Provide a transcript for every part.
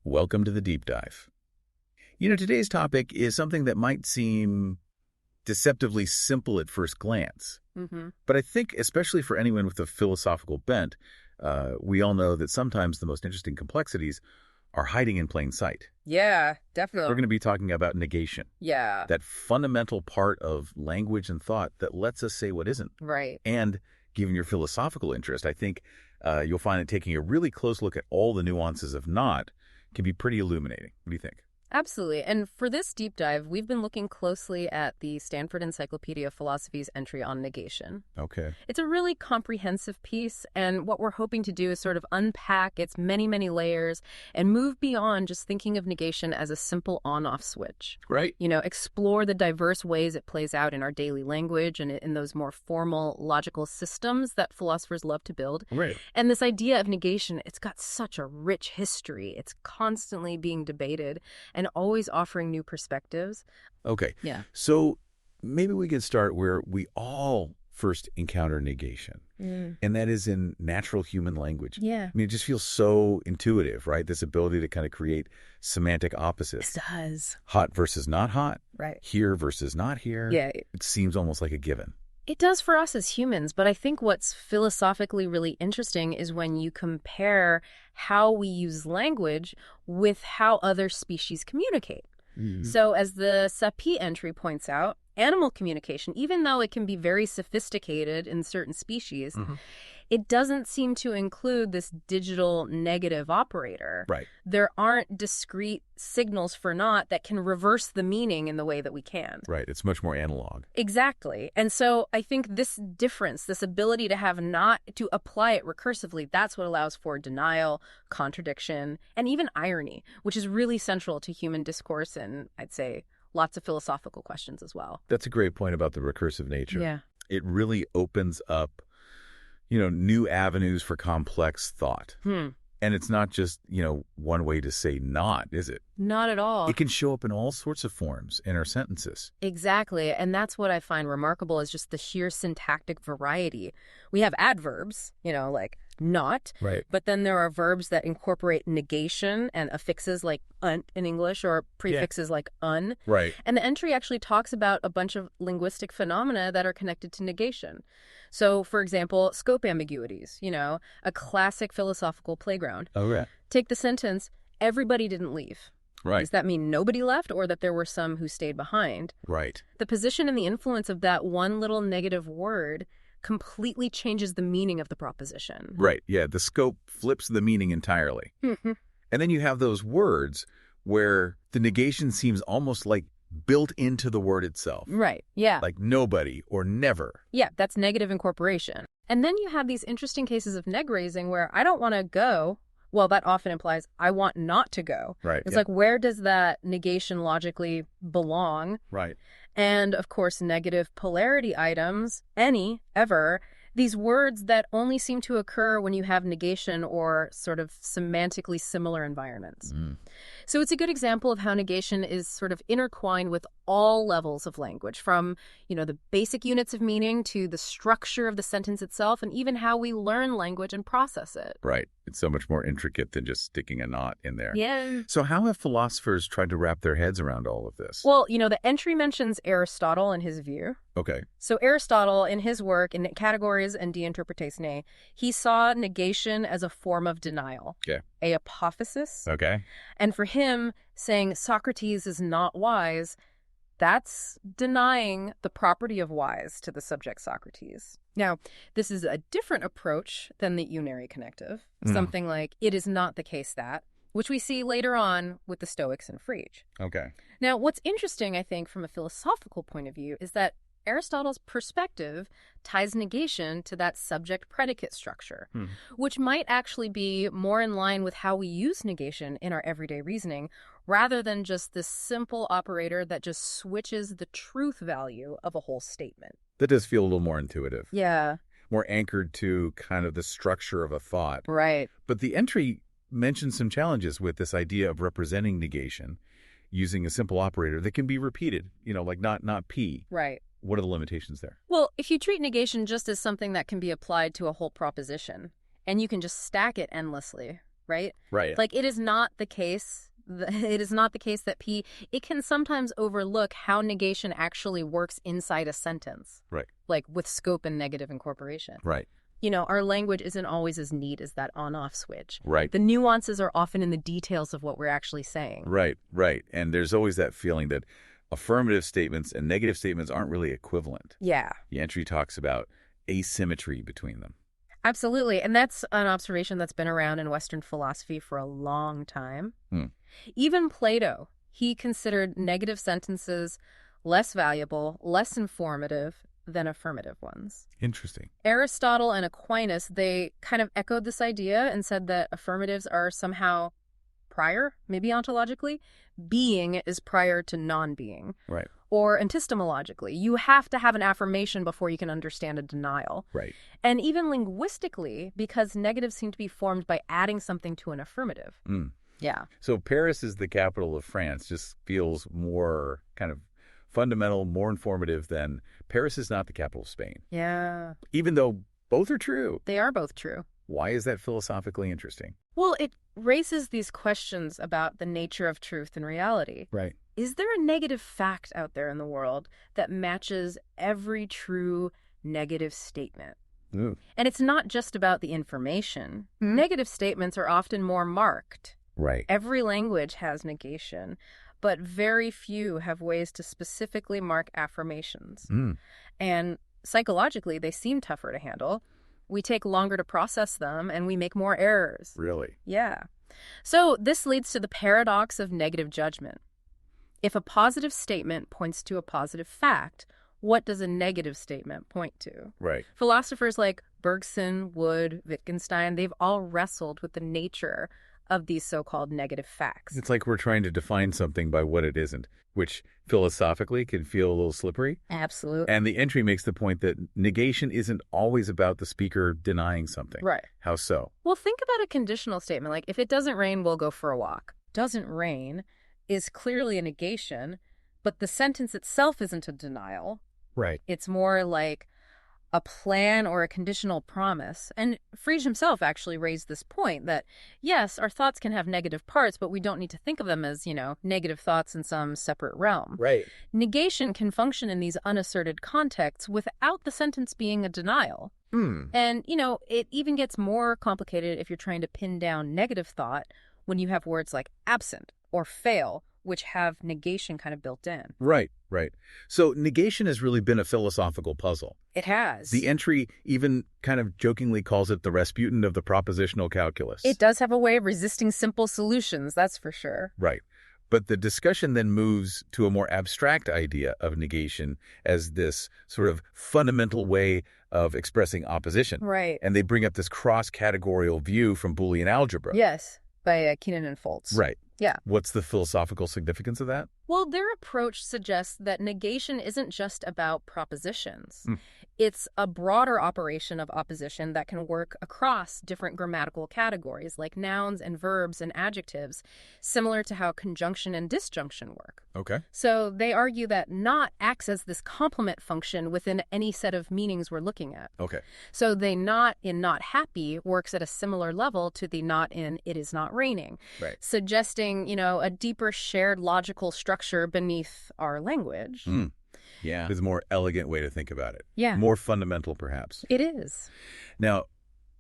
Welcome to the deep dive. Today's topic is something that might seem deceptively simple at first glance. But I think, especially for anyone with a philosophical bent, we all know that sometimes the most interesting complexities are hiding in plain sight. Yeah, definitely. We're going to be talking about negation. Yeah. That fundamental part of language and thought that lets us say what isn't. Right. And given your philosophical interest, I think you'll find that taking a really close look at all the nuances of not can be pretty illuminating. What do you think? Absolutely. And for this deep dive, we've been looking closely at the Stanford Encyclopedia of Philosophy's entry on negation. Okay. It's a really comprehensive piece, and what we're hoping to do is sort of unpack its many, many layers and move beyond just thinking of negation as a simple on-off switch. Right. Explore the diverse ways it plays out in our daily language and in those more formal logical systems that philosophers love to build. Right. And this idea of negation, it's got such a rich history. It's constantly being debated and always offering new perspectives. Okay. Yeah. So maybe we can start where we all first encounter negation, and that is in natural human language. Yeah. I mean, it just feels so intuitive, right? This ability to kind of create semantic opposites. It does. Hot versus not hot. Right. Here versus not here. Yeah. It seems almost like a given. It does for us as humans, but I think what's philosophically really interesting is when you compare how we use language with how other species communicate. So as the Sapir entry points out, animal communication, even though it can be very sophisticated in certain species, it doesn't seem to include this digital negative operator. Right. There aren't discrete signals for not that can reverse the meaning in the way that we can. Right. It's much more analog. Exactly. And so I think this difference, this ability to have not, to apply it recursively, that's what allows for denial, contradiction, and even irony, which is really central to human discourse and, I'd say, lots of philosophical questions as well. That's a great point about the recursive nature. Yeah. It really opens up new avenues for complex thought. And it's not just, one way to say not, is it? Not at all. It can show up in all sorts of forms in our sentences. Exactly. And that's what I find remarkable is just the sheer syntactic variety. We have adverbs, like not. Right. But then there are verbs that incorporate negation and affixes like unt in English or prefixes like un. Right. And the entry actually talks about a bunch of linguistic phenomena that are connected to negation. So, for example, scope ambiguities, a classic philosophical playground. Oh, yeah. Take the sentence, everybody didn't leave. Right. Does that mean nobody left or that there were some who stayed behind? Right. The position and the influence of that one little negative word completely changes the meaning of the proposition. Right. Yeah. The scope flips the meaning entirely. And then you have those words where the negation seems almost like built into the word itself. Right. Yeah. Like nobody or never. Yeah, that's negative incorporation. And then you have these interesting cases of neg raising where I don't want to go. Well, that often implies I want not to go. Right. It's like, where does that negation logically belong? Right. And, of course, negative polarity items, any, ever, these words that only seem to occur when you have negation or sort of semantically similar environments. So it's a good example of how negation is sort of intertwined with all levels of language, from, the basic units of meaning to the structure of the sentence itself, and even how we learn language and process it. Right. It's so much more intricate than just sticking a knot in there. Yeah. So how have philosophers tried to wrap their heads around all of this? Well, the entry mentions Aristotle and his view. Okay. So Aristotle, in his work, in Categories and De Interpretatione, he saw negation as a form of denial. Okay. A apophysis. Okay. And for him, saying Socrates is not wise, that's denying the property of wise to the subject Socrates. Now, this is a different approach than the unary connective, something like, it is not the case that, which we see later on with the Stoics and Frege. Okay. Now, what's interesting, I think, from a philosophical point of view, is that Aristotle's perspective ties negation to that subject-predicate structure, which might actually be more in line with how we use negation in our everyday reasoning, rather than just this simple operator that just switches the truth value of a whole statement. That does feel a little more intuitive. Yeah. More anchored to kind of the structure of a thought. Right. But the entry mentions some challenges with this idea of representing negation using a simple operator that can be repeated, like not P. Right. What are the limitations there? Well, if you treat negation just as something that can be applied to a whole proposition, and you can just stack it endlessly, right? Right. Like, it is not the case. It is not the case that P. It can sometimes overlook how negation actually works inside a sentence. Right. Like with scope and negative incorporation. Right. Our language isn't always as neat as that on-off switch. Right. The nuances are often in the details of what we're actually saying. Right. Right. And there's always that feeling that affirmative statements and negative statements aren't really equivalent. Yeah. The entry talks about asymmetry between them. Absolutely. And that's an observation that's been around in Western philosophy for a long time. Even Plato, he considered negative sentences less valuable, less informative than affirmative ones. Interesting. Aristotle and Aquinas, they kind of echoed this idea and said that affirmatives are somehow prior, maybe ontologically. Being is prior to non-being. Right. Or epistemologically. You have to have an affirmation before you can understand a denial. Right. And even linguistically, because negatives seem to be formed by adding something to an affirmative. Yeah. So Paris is the capital of France just feels more kind of fundamental, more informative than Paris is not the capital of Spain. Yeah. Even though both are true. They are both true. Why is that philosophically interesting? Well, it raises these questions about the nature of truth and reality. Right. Is there a negative fact out there in the world that matches every true negative statement? Ooh. And it's not just about the information. Negative statements are often more marked. Right. Every language has negation, but very few have ways to specifically mark affirmations. And psychologically, they seem tougher to handle. We take longer to process them, and we make more errors. Really? Yeah. So this leads to the paradox of negative judgment. If a positive statement points to a positive fact, what does a negative statement point to? Right. Philosophers like Bergson, Wood, Wittgenstein, they've all wrestled with the nature of these so-called negative facts. It's like we're trying to define something by what it isn't, which philosophically can feel a little slippery. Absolutely. And the entry makes the point that negation isn't always about the speaker denying something. Right. How so? Well, think about a conditional statement like, if it doesn't rain, we'll go for a walk. Doesn't rain is clearly a negation, but the sentence itself isn't a denial. Right. It's more like a plan or a conditional promise. And Frege himself actually raised this point that, yes, our thoughts can have negative parts, but we don't need to think of them as, negative thoughts in some separate realm. Right. Negation can function in these unasserted contexts without the sentence being a denial. And, it even gets more complicated if you're trying to pin down negative thought when you have words like absent or fail, which have negation kind of built in. Right, right. So negation has really been a philosophical puzzle. It has. The entry even kind of jokingly calls it the Rasputin of the propositional calculus. It does have a way of resisting simple solutions, that's for sure. Right. But the discussion then moves to a more abstract idea of negation as this sort of fundamental way of expressing opposition. Right. And they bring up this cross-categorial view from Boolean algebra. Yes, by Keenan and Foltz. Right. Yeah. What's the philosophical significance of that? Well, their approach suggests that negation isn't just about propositions. It's a broader operation of opposition that can work across different grammatical categories like nouns and verbs and adjectives, similar to how conjunction and disjunction work. Okay. So they argue that not acts as this complement function within any set of meanings we're looking at. Okay. So the not in not happy works at a similar level to the not in it is not raining, Right. suggesting, a deeper shared logical structure beneath our language. Yeah. There's a more elegant way to think about it. Yeah. More fundamental, perhaps. It is. Now,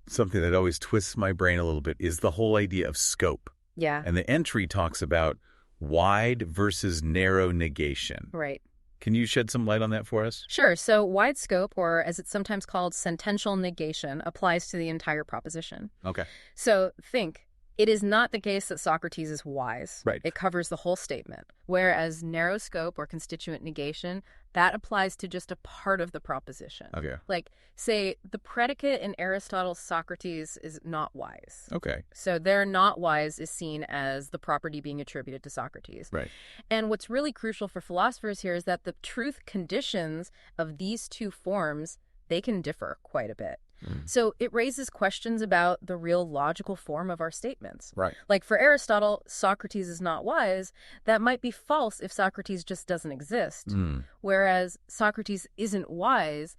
something that always twists my brain a little bit is the whole idea of scope. Yeah. And the entry talks about wide versus narrow negation. Right. Can you shed some light on that for us? Sure. So wide scope, or as it's sometimes called, sentential negation, applies to the entire proposition. Okay. So think, it is not the case that Socrates is wise. Right. It covers the whole statement. Whereas narrow scope or constituent negation, that applies to just a part of the proposition. Okay. Like, say, the predicate in Aristotle's Socrates is not wise. Okay. So their not wise is seen as the property being attributed to Socrates. Right. And what's really crucial for philosophers here is that the truth conditions of these two forms, they can differ quite a bit. So it raises questions about the real logical form of our statements. Right. Like for Aristotle, Socrates is not wise. That might be false if Socrates just doesn't exist. Whereas Socrates isn't wise,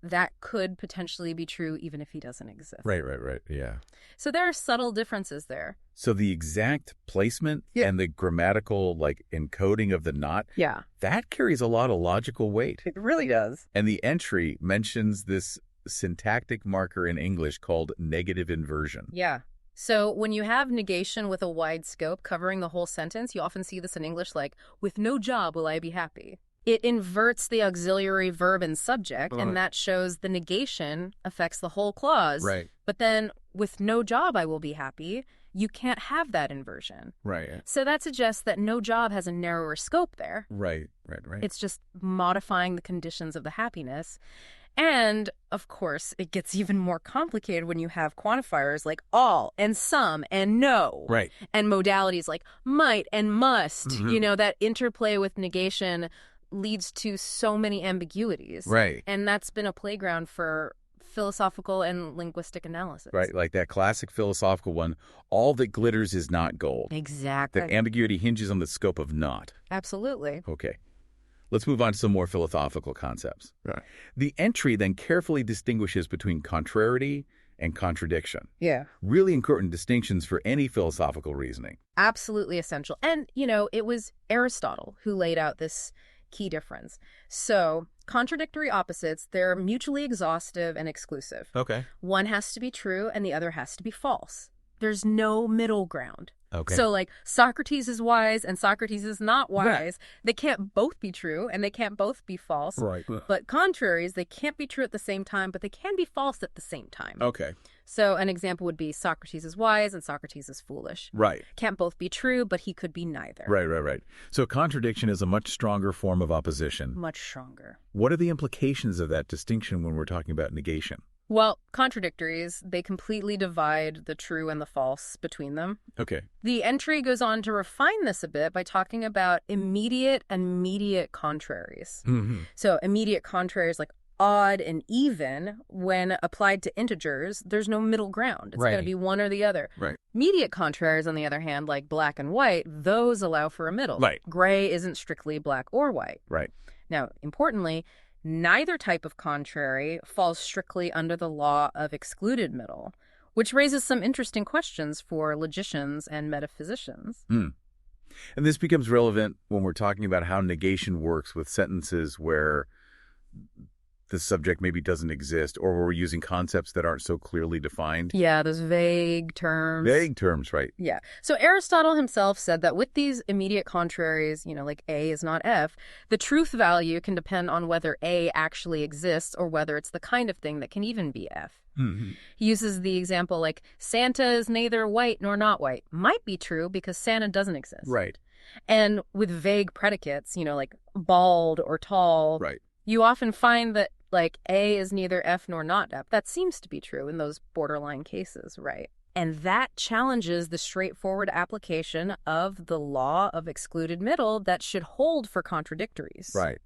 that could potentially be true even if he doesn't exist. Right, yeah. So there are subtle differences there. So the exact placement and the grammatical, encoding of the not, that carries a lot of logical weight. It really does. And the entry mentions this syntactic marker in English called negative inversion. Yeah. So when you have negation with a wide scope covering the whole sentence, you often see this in English like, with no job will I be happy. It inverts the auxiliary verb and subject, and that shows the negation affects the whole clause. Right. But then, with no job I will be happy, you can't have that inversion. Right. So that suggests that no job has a narrower scope there. Right. It's just modifying the conditions of the happiness. And, of course, it gets even more complicated when you have quantifiers like all and some and no. Right. And modalities like might and must. Mm-hmm. That interplay with negation leads to so many ambiguities. Right. And that's been a playground for philosophical and linguistic analysis. Right, like that classic philosophical one, all that glitters is not gold. Exactly. That ambiguity hinges on the scope of not. Absolutely. Okay. Let's move on to some more philosophical concepts. Right. The entry then carefully distinguishes between contrariety and contradiction. Yeah. Really important distinctions for any philosophical reasoning. Absolutely essential. And, it was Aristotle who laid out this key difference. So, contradictory opposites, they're mutually exhaustive and exclusive. Okay. One has to be true and the other has to be false. There's no middle ground. Okay. So, Socrates is wise and Socrates is not wise. Right. They can't both be true and they can't both be false. Right. But contraries, they can't be true at the same time, but they can be false at the same time. Okay. So an example would be Socrates is wise and Socrates is foolish. Right. Can't both be true, but he could be neither. Right. So contradiction is a much stronger form of opposition. Much stronger. What are the implications of that distinction when we're talking about negation? Well, contradictories, they completely divide the true and the false between them. Okay. The entry goes on to refine this a bit by talking about immediate and mediate contraries. Mm-hmm. So immediate contraries like odd and even, when applied to integers, there's no middle ground. It's going to be one or the other. Right. Mediate contraries, on the other hand, like black and white, those allow for a middle. Right. Gray isn't strictly black or white. Right. Now, importantly, neither type of contrary falls strictly under the law of excluded middle, which raises some interesting questions for logicians and metaphysicians. And this becomes relevant when we're talking about how negation works with sentences where the subject maybe doesn't exist, or where we're using concepts that aren't so clearly defined. Yeah, those vague terms. Vague terms, right. Yeah. So Aristotle himself said that with these immediate contraries, like A is not F, the truth value can depend on whether A actually exists or whether it's the kind of thing that can even be F. Mm-hmm. He uses the example like Santa is neither white nor not white. Might be true because Santa doesn't exist. Right. And with vague predicates, like bald or tall, right, you often find that A is neither F nor not F. That seems to be true in those borderline cases, right? And that challenges the straightforward application of the law of excluded middle that should hold for contradictories. Right,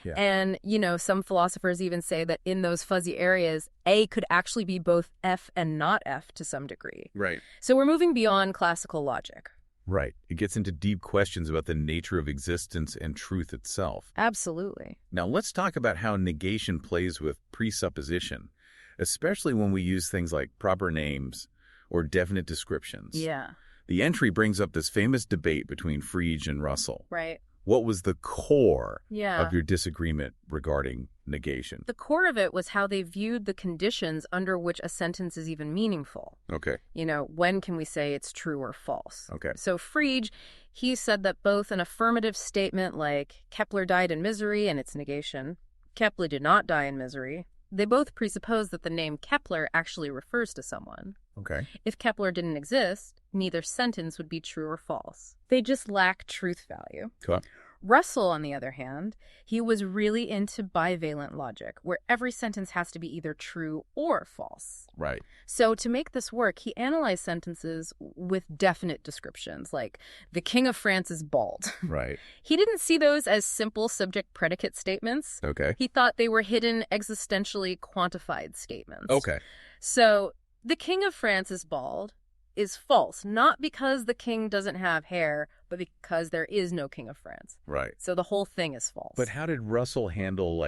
yeah. And, some philosophers even say that in those fuzzy areas, A could actually be both F and not F to some degree. Right. So we're moving beyond classical logic. Right. It gets into deep questions about the nature of existence and truth itself. Absolutely. Now, let's talk about how negation plays with presupposition, especially when we use things like proper names or definite descriptions. Yeah. The entry brings up this famous debate between Frege and Russell. Right. What was the core Yeah. of your disagreement regarding negation? The core of it was how they viewed the conditions under which a sentence is even meaningful. Okay. When can we say it's true or false? Okay. So Frege, he said that both an affirmative statement like Kepler died in misery and its negation, Kepler did not die in misery, they both presuppose that the name Kepler actually refers to someone. Okay. If Kepler didn't exist, neither sentence would be true or false. They just lack truth value. Cool. Russell, on the other hand, he was really into bivalent logic, where every sentence has to be either true or false. Right. So to make this work, he analyzed sentences with definite descriptions, like, the King of France is bald. Right. He didn't see those as simple subject-predicate statements. Okay. He thought they were hidden, existentially quantified statements. Okay. So, the King of France is bald is false, not because the king doesn't have hair, but because there is no King of France. Right. So the whole thing is false. But how did Russell handle,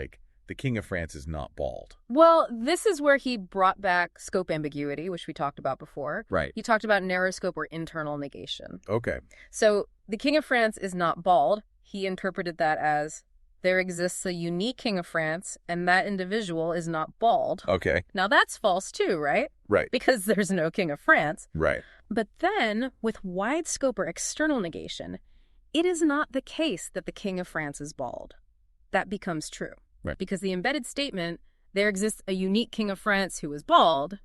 the King of France is not bald. Well, this is where he brought back scope ambiguity, which we talked about before. Right. He talked about narrow scope or internal negation. Okay. So the King of France is not bald. He interpreted that as there exists a unique King of France, and that individual is not bald. Okay. Now that's false too, right? Right. Because there's no King of France. Right. But then, with wide scope or external negation, it is not the case that the King of France is bald. That becomes true. Right. Because the embedded statement, there exists a unique King of France who is bald,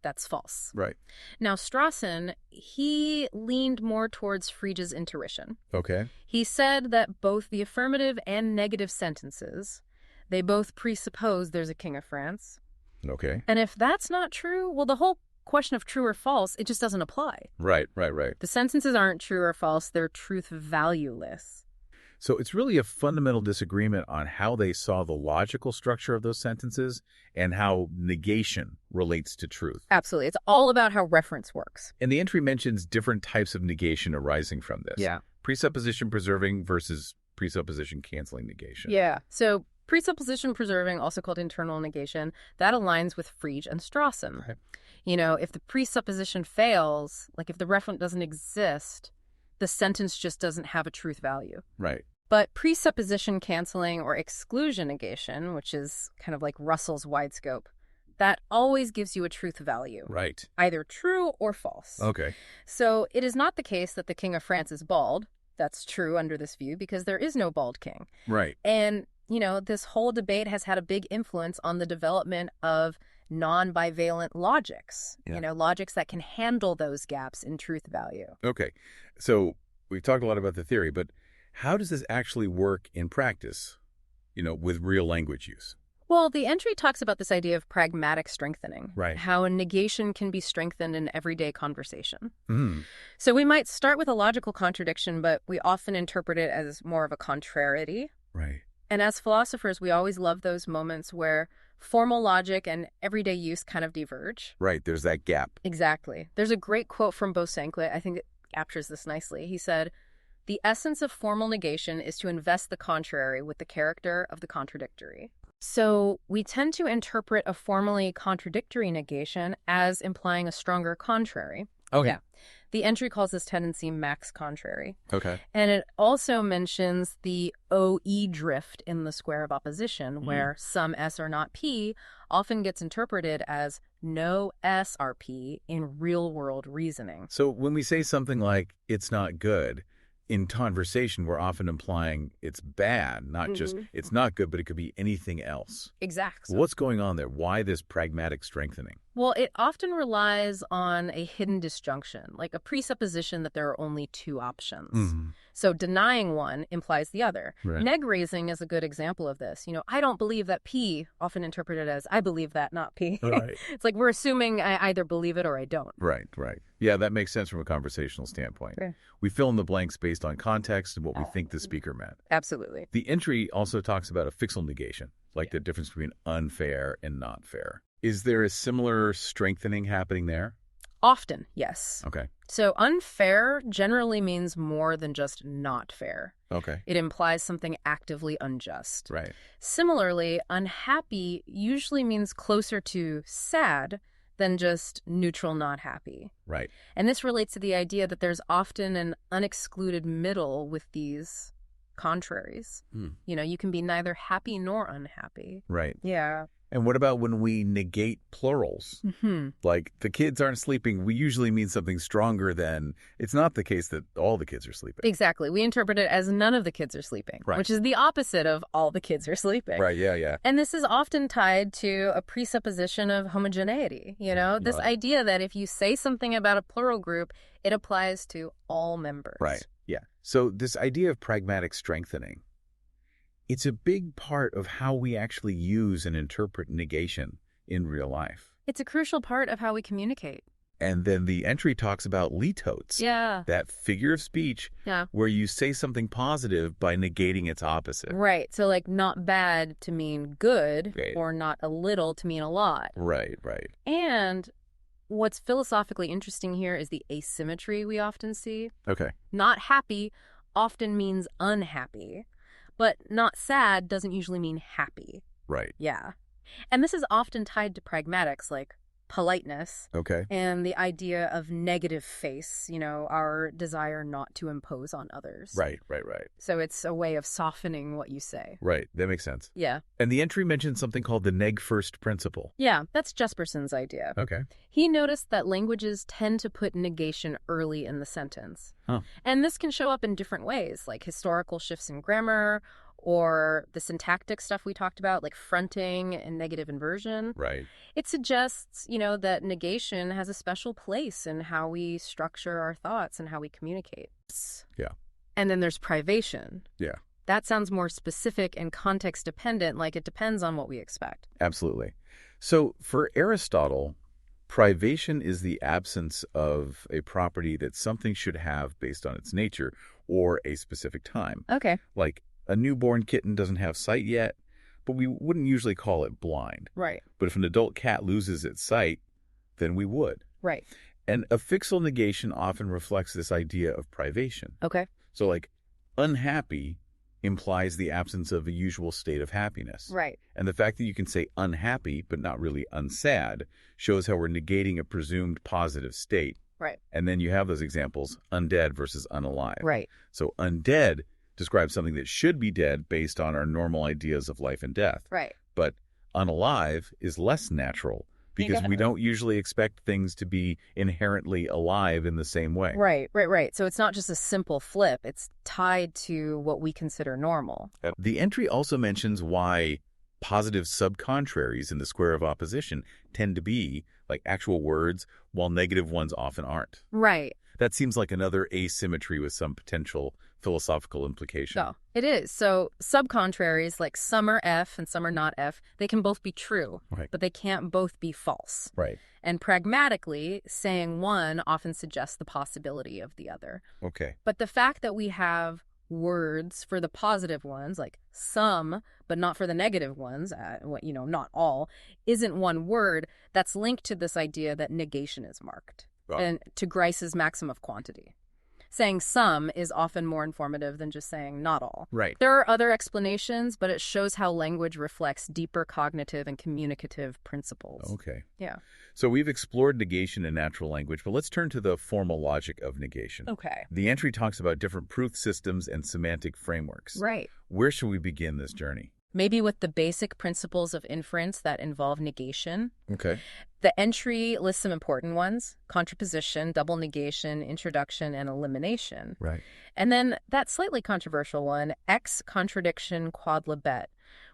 that's false. Right. Now, Strawson, he leaned more towards Frege's intuition. Okay. He said that both the affirmative and negative sentences, they both presuppose there's a King of France. Okay. And if that's not true, well, the whole question of true or false, it just doesn't apply. Right. The sentences aren't true or false, they're truth valueless. So it's really a fundamental disagreement on how they saw the logical structure of those sentences and how negation relates to truth. Absolutely. It's all about how reference works. And the entry mentions different types of negation arising from this. Yeah. Presupposition preserving versus presupposition canceling negation. Yeah. So presupposition preserving, also called internal negation, that aligns with Frege and Strawson. Right. You know, if the presupposition fails, like if the referent doesn't exist, the sentence just doesn't have a truth value. Right. But presupposition canceling or exclusion negation, which is kind of like Russell's wide scope, that always gives you a truth value. Right. Either true or false. Okay. So it is not the case that the King of France is bald. That's true under this view because there is no bald king. Right. And, you know, this whole debate has had a big influence on the development of non-bivalent logics, you know, logics that can handle those gaps in truth value. Okay. So we've talked a lot about the theory, but how does this actually work in practice, you know, with real language use? Well, the entry talks about this idea of pragmatic strengthening. Right. How a negation can be strengthened in everyday conversation. Mm. So we might start with a logical contradiction, but we often interpret it as more of a contrariety. Right. And as philosophers, we always love those moments where formal logic and everyday use kind of diverge. Right. There's that gap. Exactly. There's a great quote from Bosanquet. I think it captures this nicely. He said, "The essence of formal negation is to invest the contrary with the character of the contradictory." So we tend to interpret a formally contradictory negation as implying a stronger contrary. Okay. Yeah. The entry calls this tendency max contrary. Okay. And it also mentions the OE drift in the square of opposition, where some S are not P often gets interpreted as no S are P in real-world reasoning. So when we say something like, it's not good, in conversation, we're often implying it's bad, not just it's not good, but it could be anything else. Exactly. What's going on there? Why this pragmatic strengthening? Well, it often relies on a hidden disjunction, like a presupposition that there are only two options. Mm-hmm. So denying one implies the other. Right. Neg raising is a good example of this. You know, I don't believe that P, often interpreted as I believe that, not P. Right. It's like we're assuming I either believe it or I don't. Right. Yeah, that makes sense from a conversational standpoint. Yeah. We fill in the blanks based on context and what we think the speaker meant. Absolutely. The entry also talks about a fixal negation, like the difference between unfair and not fair. Is there a similar strengthening happening there? Often, yes. Okay. So unfair generally means more than just not fair. Okay. It implies something actively unjust. Right. Similarly, unhappy usually means closer to sad than just neutral not happy. Right. And this relates to the idea that there's often an unexcluded middle with these contraries. You know, you can be neither happy nor unhappy. Right. Yeah. And what about when we negate plurals? Like the kids aren't sleeping, we usually mean something stronger than it's not the case that all the kids are sleeping. Exactly. We interpret it as none of the kids are sleeping, Right. which is the opposite of all the kids are sleeping. Right, yeah. And this is often tied to a presupposition of homogeneity, you know, this idea that if you say something about a plural group, it applies to all members. Right, yeah. So this idea of pragmatic strengthening, it's a big part of how we actually use and interpret negation in real life. It's a crucial part of how we communicate. And then the entry talks about litotes. Yeah. That figure of speech where you say something positive by negating its opposite. Right. So like not bad to mean good or not a little to mean a lot. Right. And what's philosophically interesting here is the asymmetry we often see. Okay. Not happy often means unhappy. But not sad doesn't usually mean happy. Right. Yeah. And this is often tied to pragmatics like politeness Okay. and the idea of negative face, our desire not to impose on others. Right. So it's a way of softening what you say. Right. That makes sense. Yeah. And the entry mentions something called the neg first principle. Yeah, that's Jesperson's idea. Okay. He noticed that languages tend to put negation early in the sentence. Huh. And this can show up in different ways, like historical shifts in grammar or the syntactic stuff we talked about, like fronting and negative inversion. Right. It suggests, that negation has a special place in how we structure our thoughts and how we communicate. Yeah. And then there's privation. Yeah. That sounds more specific and context dependent, like it depends on what we expect. Absolutely. So for Aristotle, privation is the absence of a property that something should have based on its nature or a specific time. Okay. Like a newborn kitten doesn't have sight yet, but we wouldn't usually call it blind. Right. But if an adult cat loses its sight, then we would. Right. And affixal negation often reflects this idea of privation. Okay. So like unhappy implies the absence of a usual state of happiness. Right. And the fact that you can say unhappy but not really unsad shows how we're negating a presumed positive state. Right. And then you have those examples, undead versus unalive. Right. So undead describes something that should be dead based on our normal ideas of life and death. Right. But unalive is less natural because we don't usually expect things to be inherently alive in the same way. Right. So it's not just a simple flip. It's tied to what we consider normal. The entry also mentions why positive subcontraries in the square of opposition tend to be like actual words, while negative ones often aren't. Right. That seems like another asymmetry with some potential philosophical implication. So it is. So subcontraries, like some are F and some are not F, they can both be true, Right. but they can't both be false. Right. And pragmatically, saying one often suggests the possibility of the other. Okay. But the fact that we have words for the positive ones, like some, but not for the negative ones, not all, isn't one word that's linked to this idea that negation is marked. And to Grice's maxim of quantity. Saying some is often more informative than just saying not all. Right. There are other explanations, but it shows how language reflects deeper cognitive and communicative principles. Okay. Yeah. So we've explored negation in natural language, but let's turn to the formal logic of negation. Okay. The entry talks about different proof systems and semantic frameworks. Right. Where should we begin this journey? Maybe with the basic principles of inference that involve negation. Okay. The entry lists some important ones: contraposition, double negation, introduction, and elimination. Right. And then that slightly controversial one, ex contradiction quod libet,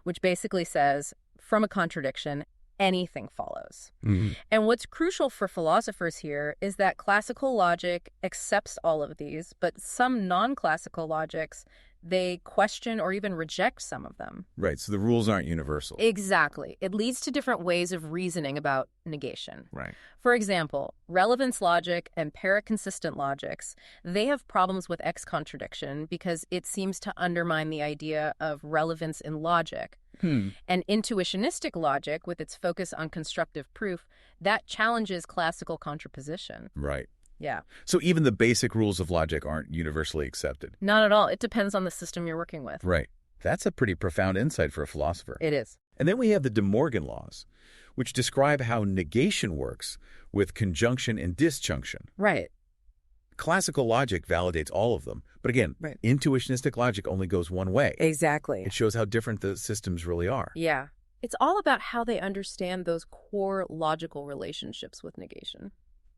which basically says, from a contradiction, anything follows. Mm-hmm. And what's crucial for philosophers here is that classical logic accepts all of these, but some non-classical logics, they question or even reject some of them. Right. So the rules aren't universal. Exactly. It leads to different ways of reasoning about negation. Right. For example, relevance logic and paraconsistent logics, they have problems with ex-contradiction because it seems to undermine the idea of relevance in logic. And intuitionistic logic, with its focus on constructive proof, that challenges classical contraposition. Right. Yeah. So even the basic rules of logic aren't universally accepted. Not at all. It depends on the system you're working with. Right. That's a pretty profound insight for a philosopher. It is. And then we have the De Morgan laws, which describe how negation works with conjunction and disjunction. Right. Classical logic validates all of them. But again, intuitionistic logic only goes one way. Exactly. It shows how different the systems really are. Yeah. It's all about how they understand those core logical relationships with negation.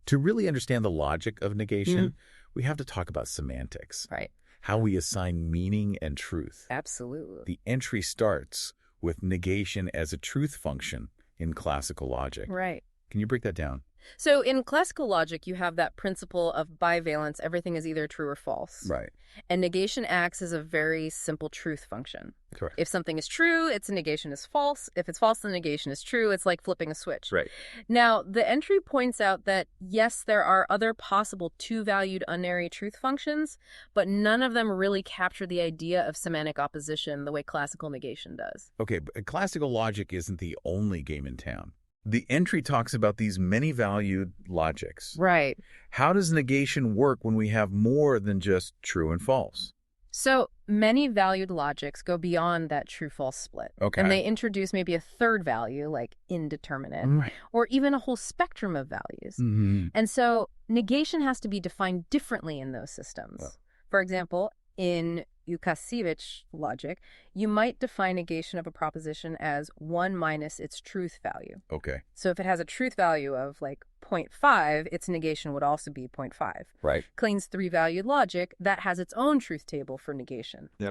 To really understand the logic of negation, we have to talk about semantics. Right. How we assign meaning and truth. Absolutely. The entry starts with negation as a truth function in classical logic. Right. Can you break that down? So in classical logic, you have that principle of bivalence. Everything is either true or false. Right. And negation acts as a very simple truth function. Correct. If something is true, its negation is false. If it's false, the negation is true. It's like flipping a switch. Right. Now, the entry points out that, yes, there are other possible two-valued unary truth functions, but none of them really capture the idea of semantic opposition the way classical negation does. Okay, but classical logic isn't the only game in town. The entry talks about these many-valued logics. Right. How does negation work when we have more than just true and false? So many valued logics go beyond that true-false split. Okay. And they introduce maybe a third value, like indeterminate, Right. or even a whole spectrum of values. And so negation has to be defined differently in those systems. Oh. For example, in Łukasiewicz logic, you might define negation of a proposition as 1 minus its truth value. Okay. So if it has a truth value of like 0.5, its negation would also be 0.5. Right. Klein's three-valued logic, that has its own truth table for negation. Yep.